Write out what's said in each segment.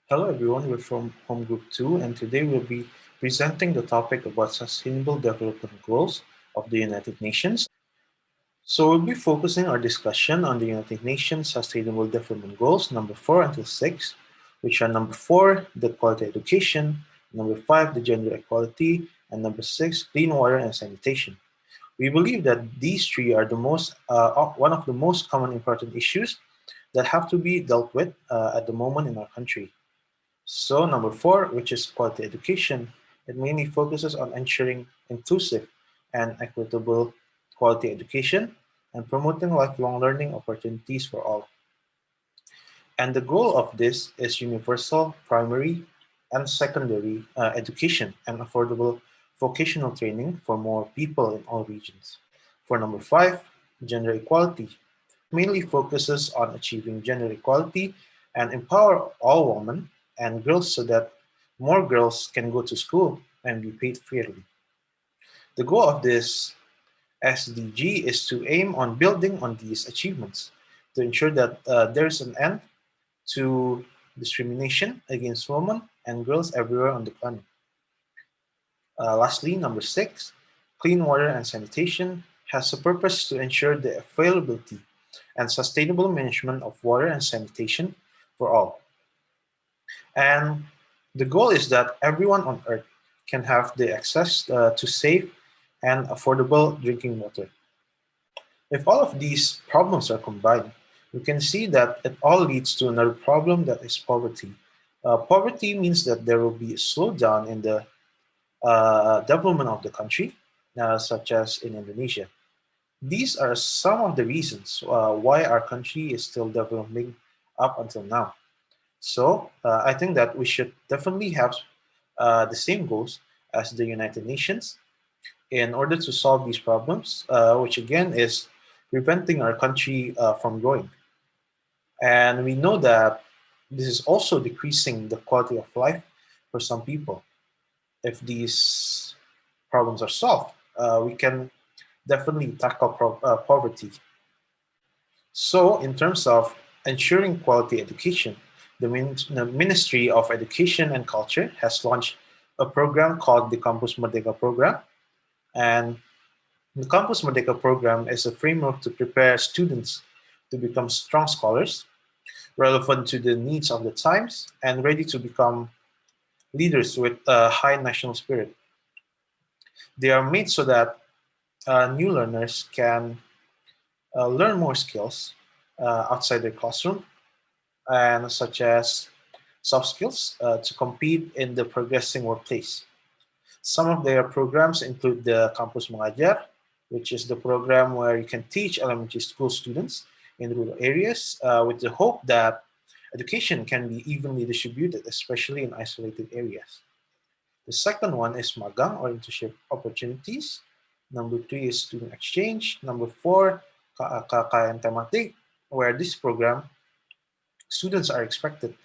Hello everyone, we're from Home Group 2 and today we'll be presenting the topic about Sustainable Development Goals of the United Nations. So we'll be focusing our discussion on the United Nations Sustainable Development Goals number 4 until 6, which are number 4, the quality education, number 5, the gender equality, and number 6, clean water and sanitation. We believe that these three are one of the most common important issues that have to be dealt with at the moment in our country. So number 4, which is quality education, it mainly focuses on ensuring inclusive and equitable quality education and promoting lifelong learning opportunities for all. And the goal of this is universal primary and secondary education and affordable vocational training for more people in all regions. For number 5, gender equality. It mainly focuses on achieving gender equality and empower all women and girls so that more girls can go to school and be paid fairly. The goal of this SDG is to aim on building on these achievements to ensure that there is an end to discrimination against women and girls everywhere on the planet. Lastly, number 6, clean water and sanitation has a purpose to ensure the availability and sustainable management of water and sanitation for all. And the goal is that everyone on Earth can have the access to safe and affordable drinking water. If all of these problems are combined, we can see that it all leads to another problem that is poverty. Poverty means that there will be a slowdown in the development of the country, such as in Indonesia. These are some of the reasons why our country is still developing up until now. So I think that we should definitely have the same goals as the United Nations in order to solve these problems, which again is preventing our country from growing. And we know that this is also decreasing the quality of life for some people. If these problems are solved, we can definitely tackle poverty. So, in terms of ensuring quality education, the Ministry of Education and Culture has launched a program called the Campus Merdeka program. And the Campus Merdeka program is a framework to prepare students to become strong scholars, relevant to the needs of the times, and ready to become leaders with a high national spirit. They are made so that new learners can learn more skills outside their classroom, and such as soft skills to compete in the progressing workplace. Some of their programs include the Campus Mengajar, which is the program where you can teach elementary school students in rural areas with the hope that education can be evenly distributed, especially in isolated areas. The second one is magang or internship opportunities. Number 3 is student exchange. Number 4, KKN thematic, where this program students are expected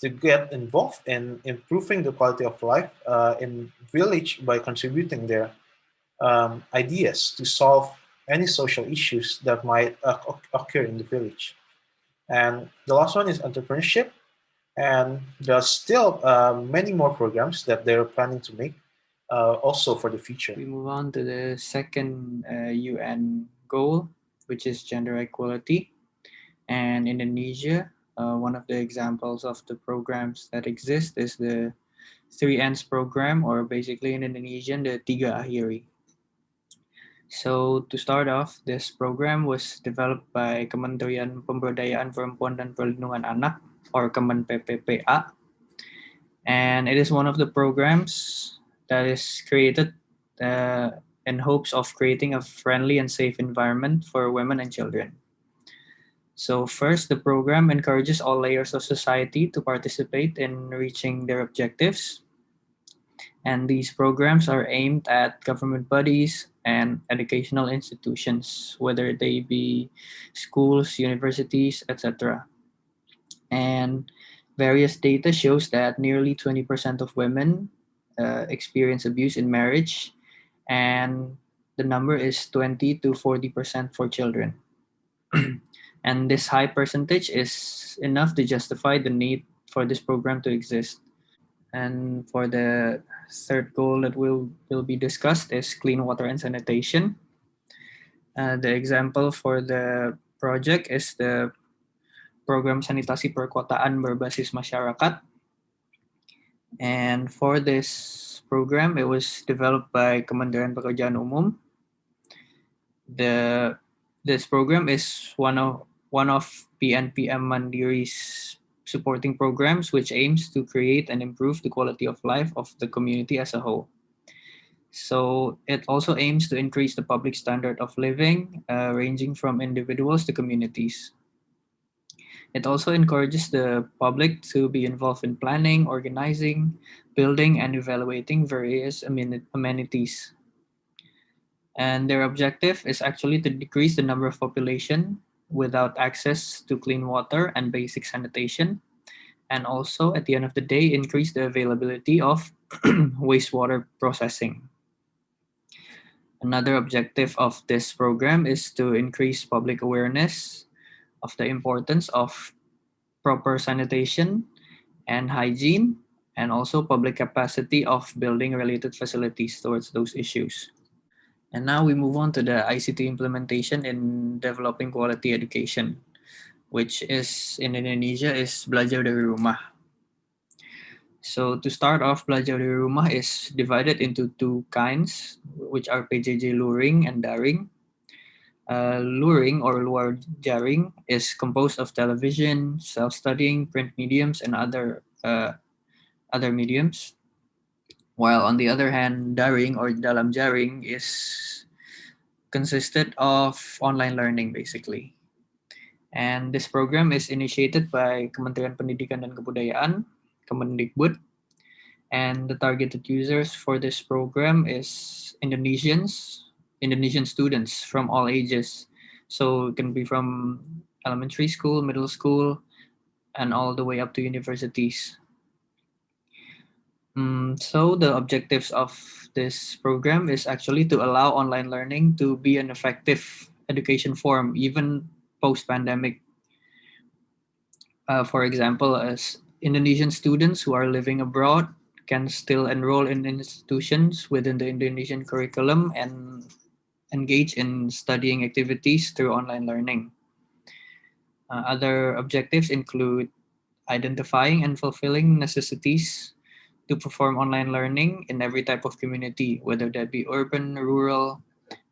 to get involved in improving the quality of life in village by contributing their ideas to solve any social issues that might occur in the village. And the last one is entrepreneurship. And there are still many more programs that they're planning to make also for the future. We move on to the second UN goal, which is gender equality. And Indonesia, one of the examples of the programs that exist is the 3Ns program, or basically in Indonesian, the Tiga Akhiri. So to start off, this program was developed by Kementerian Pemberdayaan Perempuan dan Perlindungan Anak, or Kemen PPPA, and it is one of the programs that is created uh, in hopes of creating a friendly and safe environment for women and children. So first, the program encourages all layers of society to participate in reaching their objectives. And these programs are aimed at government bodies and educational institutions, whether they be schools, universities, etc. And various data shows that nearly 20% of women experience abuse in marriage, and the number is 20 to 40% for children. And this high percentage is enough to justify the need for this program to exist. And for the third goal that will be discussed is clean water and sanitation. The example for the project is the program sanitasi perkotaan berbasis masyarakat. And for this program, it was developed by Kementerian Pekerjaan Umum. This program is one of PNPM Mandiri's supporting programs, which aims to create and improve the quality of life of the community as a whole. So it also aims to increase the public standard of living, ranging from individuals to communities. It also encourages the public to be involved in planning, organizing, building, and evaluating various amenities. And their objective is actually to decrease the number of population without access to clean water and basic sanitation, and also at the end of the day increase the availability of wastewater processing. Another objective of this program is to increase public awareness of the importance of proper sanitation and hygiene, and also public capacity of building related facilities towards those issues. And now we move on to the ICT implementation in developing quality education, which is in Indonesia is belajar dari rumah. So to start off, belajar dari rumah is divided into two kinds, which are PJJ luring and daring. Luring or luar jaring is composed of television, self-studying, print mediums, and other mediums. While on the other hand, daring or dalam jaring is consisted of online learning basically. And this program is initiated by Kementerian Pendidikan dan Kebudayaan, Kemendikbud, and the targeted users for this program is Indonesian students from all ages. So it can be from elementary school, middle school, and all the way up to universities. So the objectives of this program is actually to allow online learning to be an effective education form, even post-pandemic. For example, as Indonesian students who are living abroad can still enroll in institutions within the Indonesian curriculum and engage in studying activities through online learning. Other objectives include identifying and fulfilling necessities to perform online learning in every type of community, whether that be urban, rural,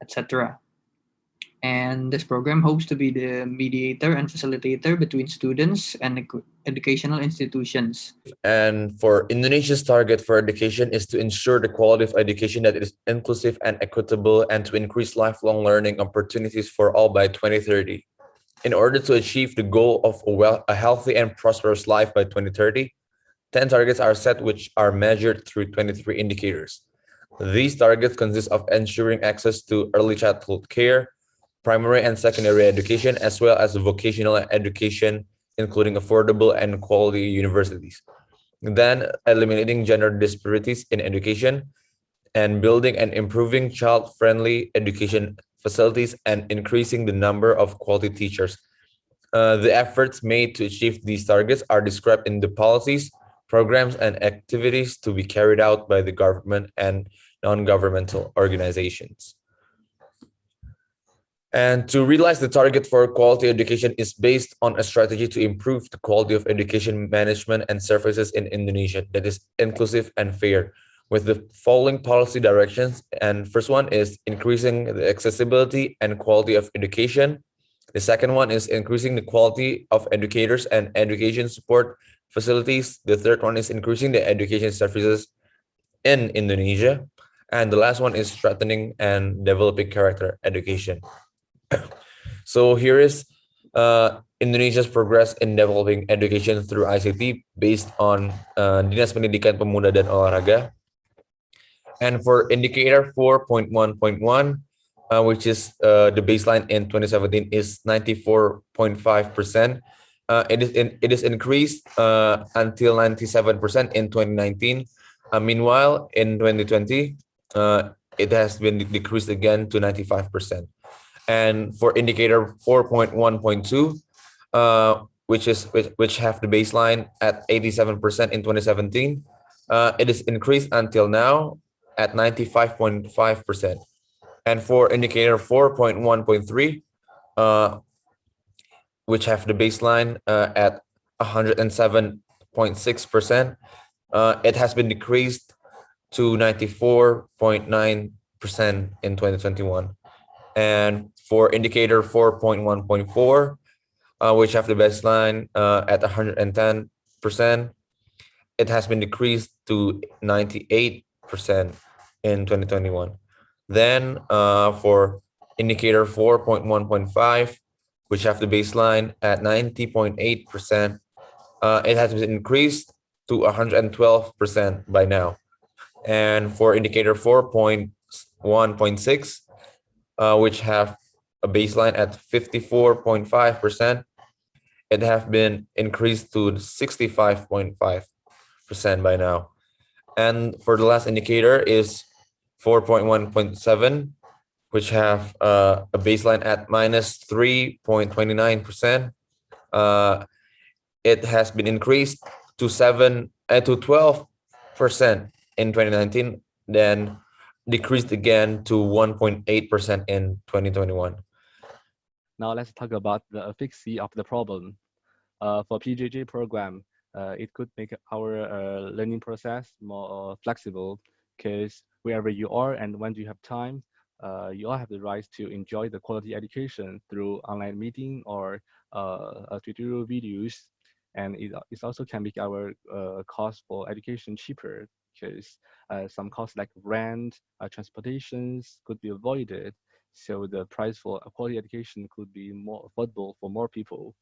etc. And this program hopes to be the mediator and facilitator between students and educational institutions. And for Indonesia's target for education is to ensure the quality of education that is inclusive and equitable and to increase lifelong learning opportunities for all by 2030. In order to achieve the goal of a healthy and prosperous life by 2030, 10 targets are set which are measured through 23 indicators. These targets consist of ensuring access to early childhood care, primary and secondary education, as well as vocational education, including affordable and quality universities. Then eliminating gender disparities in education and building and improving child-friendly education facilities and increasing the number of quality teachers. The efforts made to achieve these targets are described in the policies, programs, and activities to be carried out by the government and non-governmental organizations. And to realize the target for quality education is based on a strategy to improve the quality of education management and services in Indonesia that is inclusive and fair, with the following policy directions. And first one is increasing the accessibility and quality of education. The second one is increasing the quality of educators and education support facilities. The third one is increasing the education services in Indonesia. And the last one is strengthening and developing character education. So here is Indonesia's progress in developing education through ICT based on Dinas Pendidikan Pemuda dan Olahraga. And for indicator 4.1.1, which is the baseline in 2017 is 94.5%. It is increased until 97% in 2019. Meanwhile, in 2020, it has been decreased again to 95%. And for indicator 4.1.2, which have the baseline at 87% in 2017. It is increased until now at 95.5%. And for indicator 4.1.3, uh, which have the baseline at 107.6%, it has been decreased to 94.9% in 2021. And for indicator 4.1.4, which have the baseline at 110%, it has been decreased to 98% in 2021. Then for indicator 4.1.5, which have the baseline at 90.8%, it has been increased to 112% by now. And for indicator 4.1.6, which have a baseline at 54.5%, it have been increased to 65.5% by now. And for the last indicator is 4.1.7, which have a baseline at minus 3.29%. It has been increased to 12% in 2019, then decreased again to 1.8% in 2021. Now let's talk about the efficacy of the problem. For PJJ program, it could make our learning process more flexible because wherever you are and when you have time, you all have the right to enjoy the quality education through online meeting or tutorial videos. And it also can make our cost for education cheaper because some costs like rent, transportations could be avoided. So the price for a quality education could be more affordable for more people.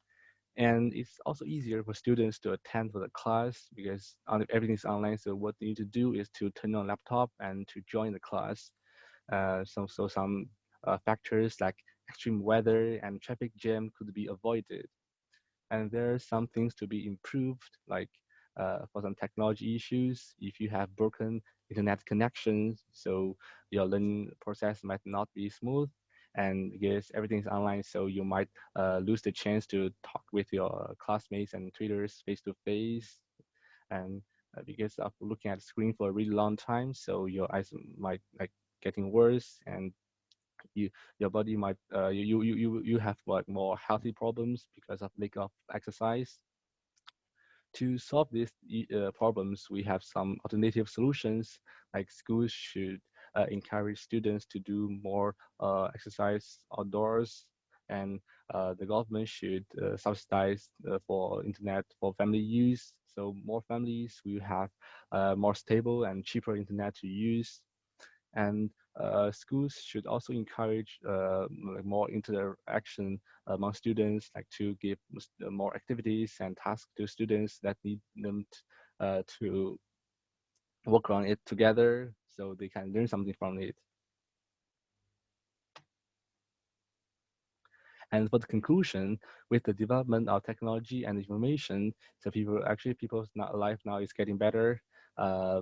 And it's also easier for students to attend for the class because everything is online. So what they need to do is to turn on laptop and to join the class. So some factors like extreme weather and traffic jam could be avoided. And there are some things to be improved, like for some technology issues, if you have broken internet connections, so your learning process might not be smooth. And because everything's online, so you might lose the chance to talk with your classmates and tutors face to face. And because of looking at the screen for a really long time, so your eyes might like getting worse, and you your body might you have like more healthy problems because of lack of exercise. To solve these problems, we have some alternative solutions, like schools should encourage students to do more exercise outdoors, and the government should subsidize for internet for family use. So more families will have more stable and cheaper internet to use. And schools should also encourage like more interaction among students, like to give more activities and tasks to students that need them to work on it together so they can learn something from it. And for the conclusion, with the development of technology and information, so people's life now is getting better. Uh,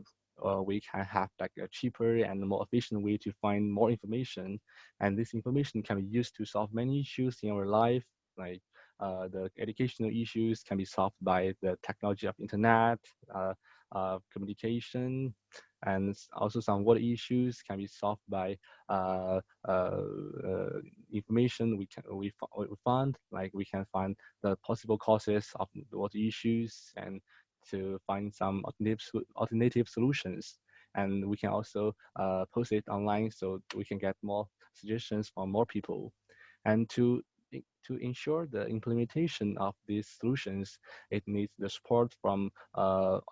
we can have like a cheaper and more efficient way to find more information, and this information can be used to solve many issues in our life, like the educational issues can be solved by the technology of internet, communication, and also some water issues can be solved by uh, uh, uh, information we found, like we can find the possible causes of the water issues and to find some alternative solutions. And we can also post it online so we can get more suggestions from more people. And to ensure the implementation of these solutions, it needs the support from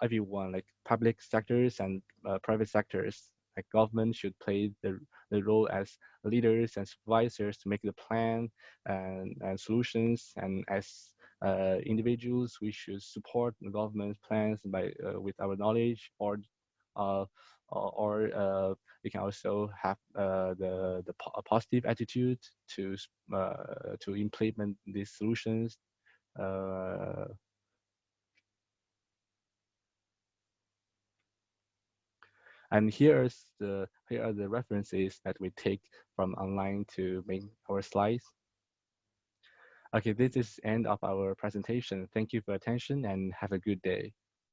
everyone, like public sectors and private sectors. Like government should play the role as leaders and supervisors to make the plan and solutions. And as individuals, we should support the government's plans by with our knowledge, uh, we can also have a positive attitude to implement these solutions. Uh, and here are the references that we take from online to make our slides. Okay, this is end of our presentation. Thank you for attention and have a good day.